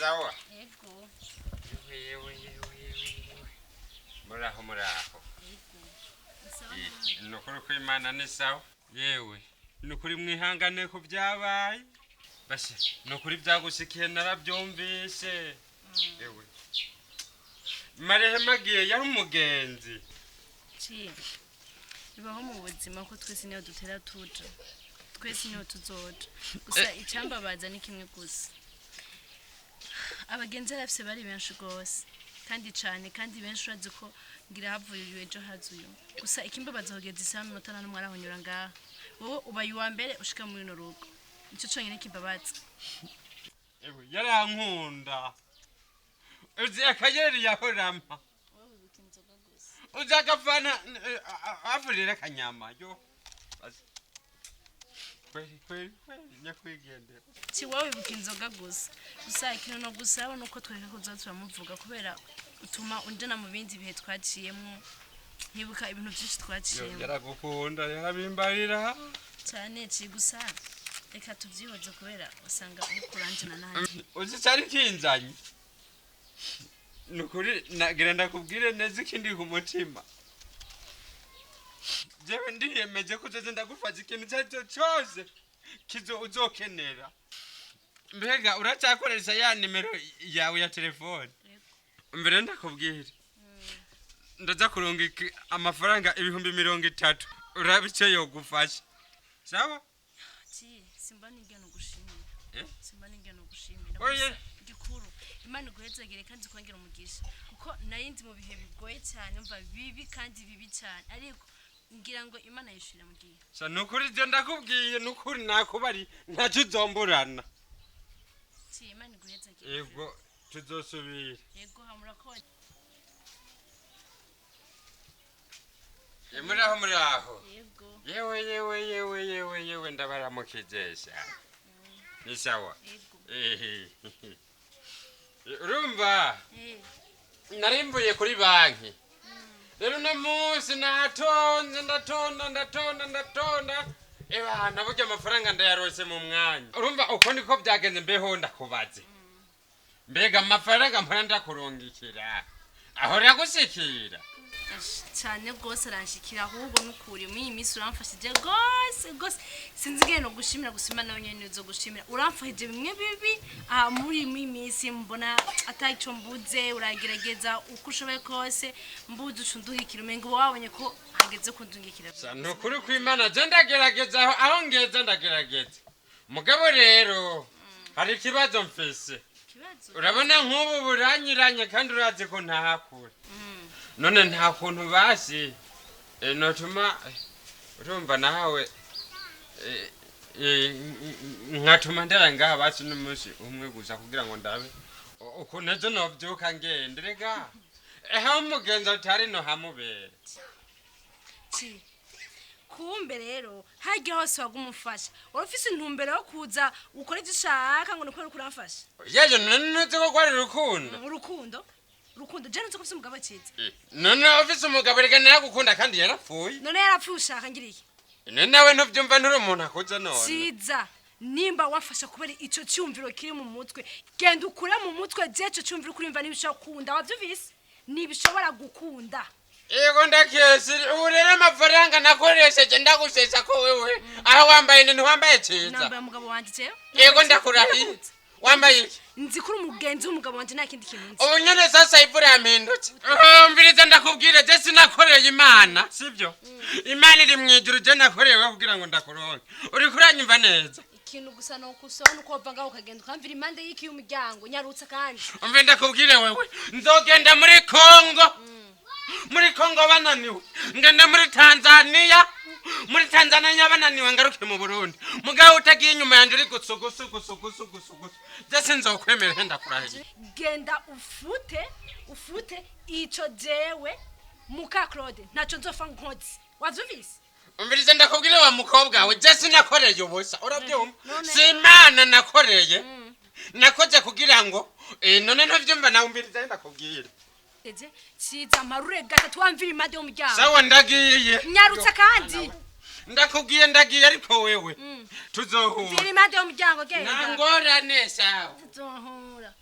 sawa Yego. yewe muraho nukuri ko Imana ni sawa yewe nukuri mwihangane ko byabaye bashe nukuri byagushikiye narabyumvise yewe Marehema giye yari umugenzi bibaho mu buzima ko twese niyo dutera tuja twese niyo tuzoja gusa icyambabaza ni kimwe gusa abagenzi arafise bari benshi gose kandi cyane kandi benshi urazi ko ngira havuriwe ejo hazuyo gusa ikimbabaza kugeza isaha n'umunota n'umwe arahonyura ngaha wowe ubaye uwa mbere ushika muri no rugo nicyo cyonyine kimbabaza ewe yarankunda uzi akayeri yahorama wowe bikinzoga gusa uzi akafana avurira kanyama yo kweli nyakwigendera ci wowe bikinzoga gusa ikintu no gusaba nuko twereka kuza turamuvuga kubera utuma unjana mu bindi bihe twaciyemo nkibuka ibintu byinshi twaciyemo yaragukunda yarabimbarira cyane ci gusa reka tuvyihoze kubera usanga ukuranjana nanjye uzi cyari kinzanye nukuri nagira ndakubwire neza ikindi ku mutima jewe ndiyemeje ko uzoze ndagufasha ikintu cyacyo cyose kizo uzokenera mbega uracyakoresha ya nimero yawe ya telefone mbere ndakubwira ndaza kurungika amafaranga 30,000 urabice yo gufasha sawa simba ningeno gushimira simba ningeno gushimira oye gikuru Imana guhezagire kandi kongera umugisha kuko narindi mu bihe bigoye cyane umva bibi kandi bibi cyane ariko ngira ngo Imana yishira mu gihe sa nukuri je ndakubwiye nukuri nakubari ntacyo uzomburana Imana guhezagire yego tuzosubira yego hamurakoze muraho yego yewe ndabaramukizesha ni sawa urumva narimbuye kuri banki rero no munsi natonze ndatonda eba naburya amafaranga ndayarose mu mwanya urumva uko niko byagenze mbeho ndakubaze mbega amafaranga mpora ndakurungikira aho ragushikira cyane gose aranshikira ahubwo nukuri muri iyi minsi uramfashije gose sinzi ngene no gushimira gusima nawe nyene uzo gushimira uramfashije bimwe bibi muri iyi minsi mbona atayico mbuze uragerageza uko ushoboye kose mbuze ucundungikira umengo wabonye ko hageze kundungikira nukuri ko Imana je ndagerageza aho ngeze ndagerageza mugabo rero hari ikibazo mfise urabona nk'ubu buranyiranye kandi urazi ko ntahakura none nta kuntu basi notuma urumva nawe nkatuma ndarangaha basi n'umunsi umwe gusa kugira ngo ndabe ukuntu ejo novyuka ngende rega eho umugenzi utari no hamubera kumbe rero hajya hose wagumufasha urafise intumbero yo kuza ukora ivyo ushaka ngo nukore kuramfasha yejo none ko kwari urukundo je nzi ko ufise umugabo ciza none ufise umugabo rega naragukunda kandi yarapfuye none yarapfuye ushaka ngira iki none nawe ntuvyumva nturi umuntu akuza none ciza nimba wafasha kubera ico cyumviro kiri mu mutwe genda ukure mu mutwe jeco cyumviro kurimva nibishaka kunda wavyuvise nibishobora gukunda yego ndakesi urere amafaranga nakoresheje ndagushesha ko wewe aho wambaye nini wambaye ciza namba mugabo wanje je yego ndakurahiye wambaye nzi kuri umugenzi w'umugabo wanje nta kindi kintu nzi ubunyene sasa ivura yamindutse mbiriza ndakubwire je sinakoreye Imana sivyo Imana iri mwijuru je nakorewe kugira ngo ndakuronke uri kuranyumva neza ikintu gusa no kusona uko vanga ukagenda ukamvira impande y'iki y'umuryango nyarutse kandi umve ndakubwire wewe nzogenda muri Kongo bananiwe ngenda muri Tanzania bananiwe ngaruke mu Burundi mugabo utagiye inyuma yanje uri gusugusu je nzokwemera henda kurahiye genda ufute ico jewe muka Claude ntaco nzofa nkozi wavyumvise umvirize ndakubwire wa mukobwa we je sinakoreye ubusa urabyumva si Imana nakoreye nakoze kugira ngo none ntavyumva nawe umvirize ndakubwire ciza amarure gatatu wamvira impande y'umuryango sawa ndagiye nyarutse kandi ndakubwiye ndagiye ariko wewe tuzohura impande y'umuryango genda nangorane sawa tuzohura